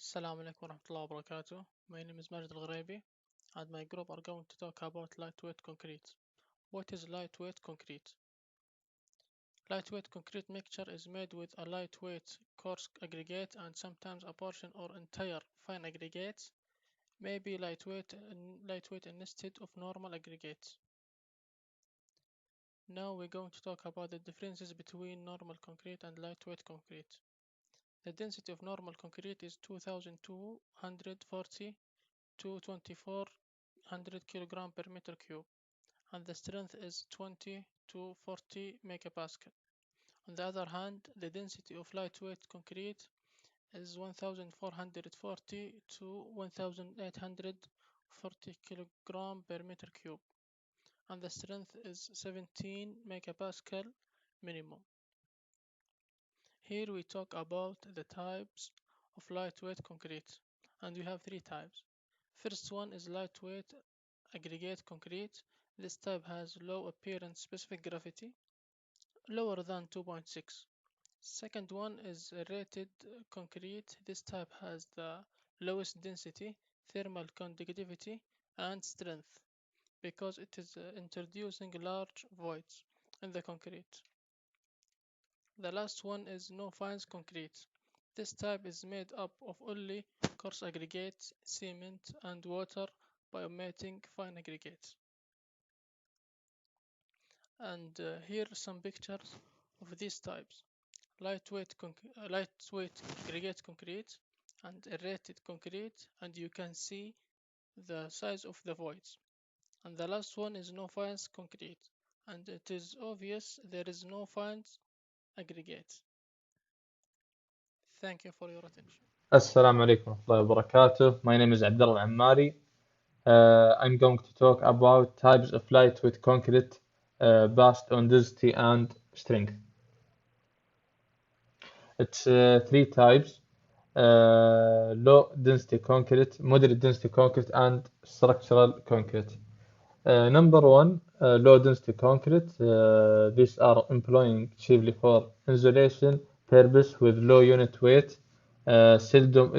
Assalamu alaikum warahmatullahi wabarakatuh. My name is Majid Al-Ghuraibi and my group are going to talk about lightweight concrete. What is lightweight concrete? Lightweight concrete mixture is made with a lightweight coarse aggregate and sometimes a portion or entire fine aggregates, may be lightweight instead of normal aggregates. Now we're going to talk about the differences between normal concrete and lightweight concrete. The density of normal concrete is 2240 to 2400 kg per meter cube, and the strength is 20 to 40 megapascal. On the other hand, the density of lightweight concrete is 1440 to 1840 kg per meter cube, and the strength is 17 megapascal minimum. Here we talk about the types of lightweight concrete, and we have three types. First one is lightweight aggregate concrete. This type has low appearance specific gravity, lower than 2.6. Second one is rated concrete. This type has the lowest density, thermal conductivity, and strength because it is introducing large voids in the concrete. The last one is no fines concrete. This type is made up of only coarse aggregates, cement, and water by omitting fine aggregates. And here are some pictures of these types: lightweight aggregate concrete and aerated concrete, and you can see the size of the voids. And the last one is no fines concrete, and it is obvious there is no fines aggregate. Thank you for your attention. Assalamu alaikum warahmatullahi wabarakatuh. My name is Abdullah Ammari. I'm going to talk about types of lightweight concrete based on density and strength. It's three types: low density concrete, moderate density concrete, and structural concrete. Number one, low density concrete. These are employing chiefly for insulation purpose with low unit weight, seldom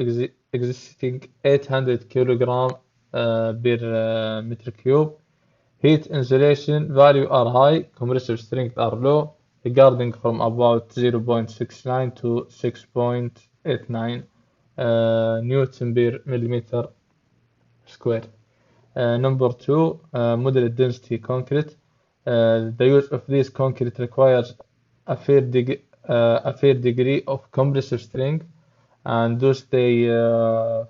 existing 800 kilogram per meter cube. Heat insulation value are high, compressive strength are low, regarding from about 0.69 to 6.89 Newton per millimeter square. Number two, moderate density concrete. The use of this concrete requires a fair degree of compressive strength, and thus they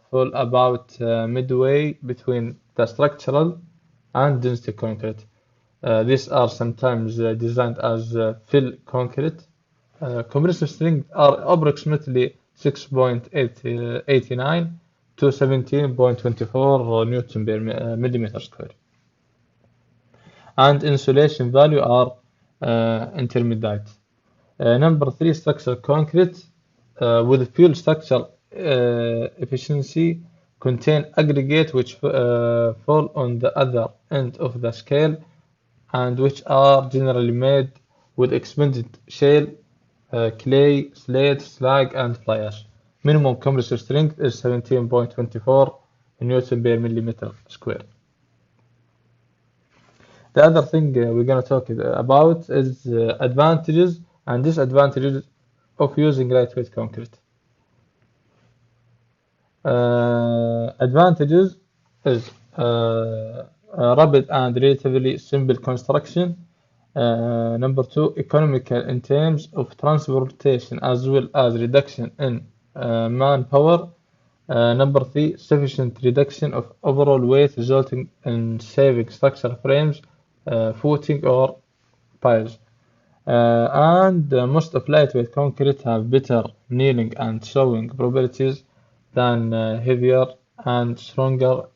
fall about midway between the structural and density concrete. These are sometimes designed as fill concrete. Compressive strength are approximately 6.89 to 17.24 Newton per millimeter square. And insulation value are intermediate. Number three, structural concrete with fuel structure efficiency contain aggregate which fall on the other end of the scale and which are generally made with expanded shale, clay, slate, slag, and fly ash. Minimum compressive strength is 17.24 Newton per millimeter square. The other thing we're going to talk about is advantages and disadvantages of using lightweight concrete. Advantages is rapid and relatively simple construction. Number two, economical in terms of transportation as well as reduction in manpower. Number three, sufficient reduction of overall weight resulting in saving structural frames, footing or piles. And most of lightweight concrete have better kneeling and showing properties than heavier and stronger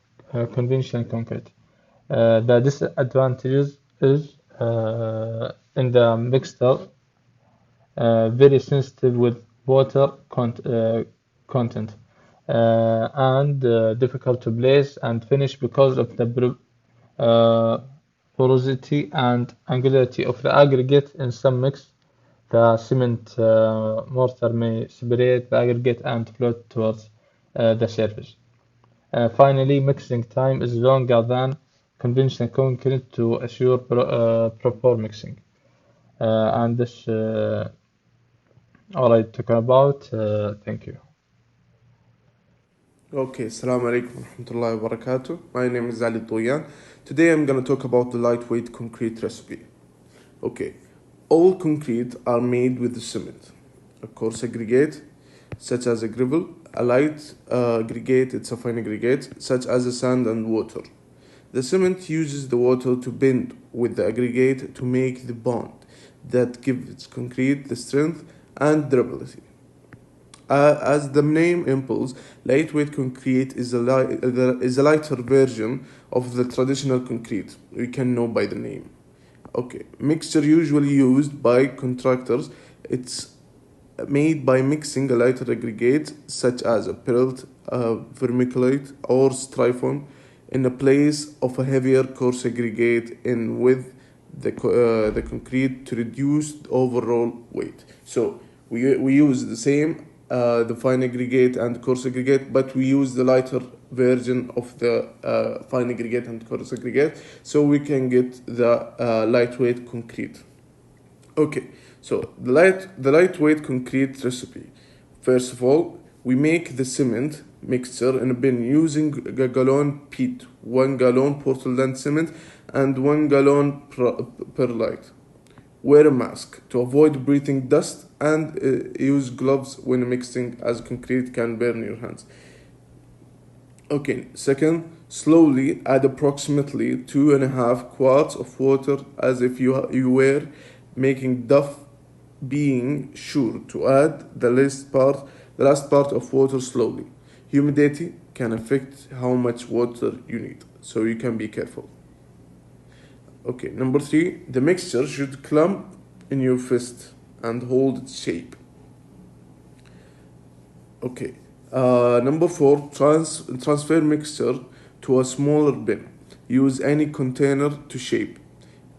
conventional concrete. The disadvantages is in the mixture, very sensitive with water content, and difficult to place and finish because of the porosity and angularity of the aggregate. In some mix, the cement mortar may separate the aggregate and float towards the surface. Finally, mixing time is longer than conventional concrete to assure proper mixing. And this all I talk about. Thank you. Okay, Assalamu alaikum warahmatullahi wabarakatuh. My name is Ali Toyan. Today I'm gonna talk about the lightweight concrete recipe. Okay, all concrete are made with cement, a coarse aggregate such as a gravel, a light aggregate, it's a fine aggregate such as a sand and water. The cement uses the water to bend with the aggregate to make the bond that gives concrete the strength and durability. As the name implies, lightweight concrete is a lighter version of the traditional concrete we can know by the name. Okay, mixture usually used by contractors. It's made by mixing a lighter aggregate such as a pelt, vermiculite, or striphon in a place of a heavier coarse aggregate in with the concrete to reduce the overall weight. So we use the same the fine aggregate and coarse aggregate, but we use the lighter version of the fine aggregate and coarse aggregate, so we can get the lightweight concrete. Okay, so the lightweight concrete recipe. First of all, we make the cement mixture in a bin using a gallon peat, 1 gallon Portland cement, and 1 gallon perlite. Wear a mask to avoid breathing dust and use gloves when mixing as concrete can burn your hands. Okay, second, slowly add approximately 2.5 quarts of water as if you were making duff, being sure to add the last part of water slowly. Humidity can affect how much water you need, so you can be careful. Okay, number three, the mixture should clump in your fist and hold its shape. Okay. Number four, transfer mixture to a smaller bin. Use any container to shape.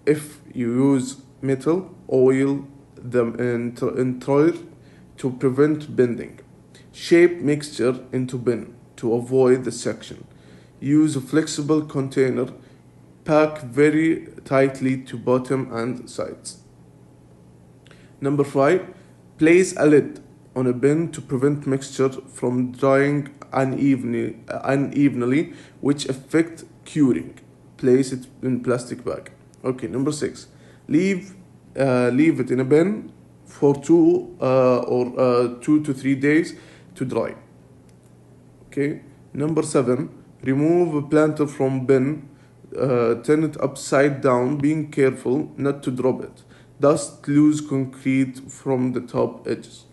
If you use metal, oil them in trial to prevent bending. Shape mixture into bin to avoid the section. Use a flexible container. Pack very tightly to bottom and sides. Number five, place a lid on a bin to prevent mixture from drying unevenly, which affect curing. Place it in plastic bag. Okay, number six, leave leave it in a bin for 2 to 3 days to dry. Okay, number seven, remove a planter from bin. Turn it upside down, being careful not to drop it. Dust loose concrete from the top edges.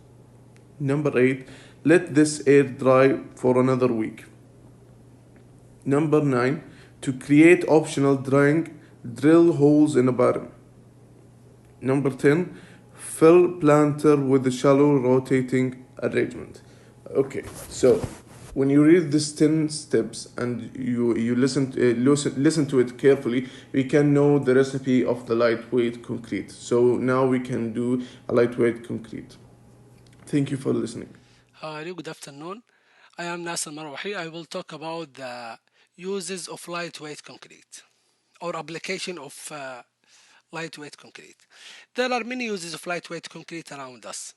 Number eight, let this air dry for another week. Number nine, to create optional drying, drill holes in a bottom. Number 10, fill planter with a shallow rotating arrangement. Okay, so when you read these 10 steps and you listen to it carefully, we can know the recipe of the lightweight concrete. So now we can do a lightweight concrete. Thank you for listening. Hi, good afternoon. I am Nasser Marwahi. I will talk about the uses of lightweight concrete or application of lightweight concrete. There are many uses of lightweight concrete around us.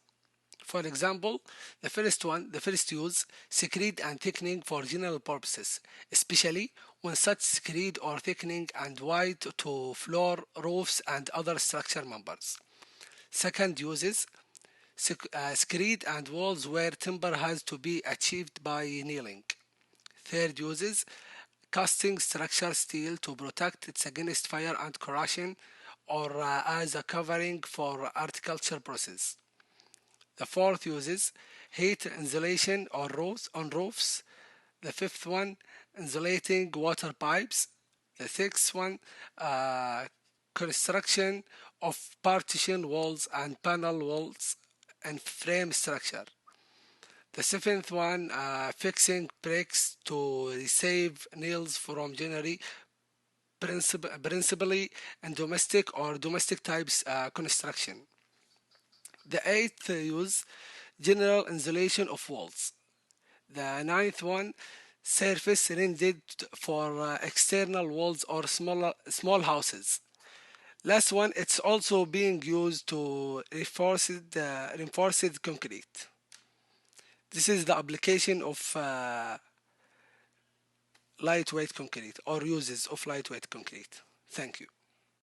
For example, the first use, screed and thickening for general purposes, especially when such screed or thickening and wide to floor, roofs, and other structure members. Second uses, screed and walls where timber has to be achieved by nailing. Third uses, casting structure steel to protect it against fire and corrosion or as a covering for horticulture process. The fourth uses heat insulation or roofs on roofs. The fifth one, insulating water pipes. The sixth one, uh, construction of partition walls and panel walls and frame structure. The seventh one, fixing bricks to save nails from joinery, principally in domestic types construction. The eighth use, general insulation of walls. The ninth one, surface rendered for external walls or small houses. Last one, it's also being used to reinforced concrete. This is the application of lightweight concrete or uses of lightweight concrete. Thank you.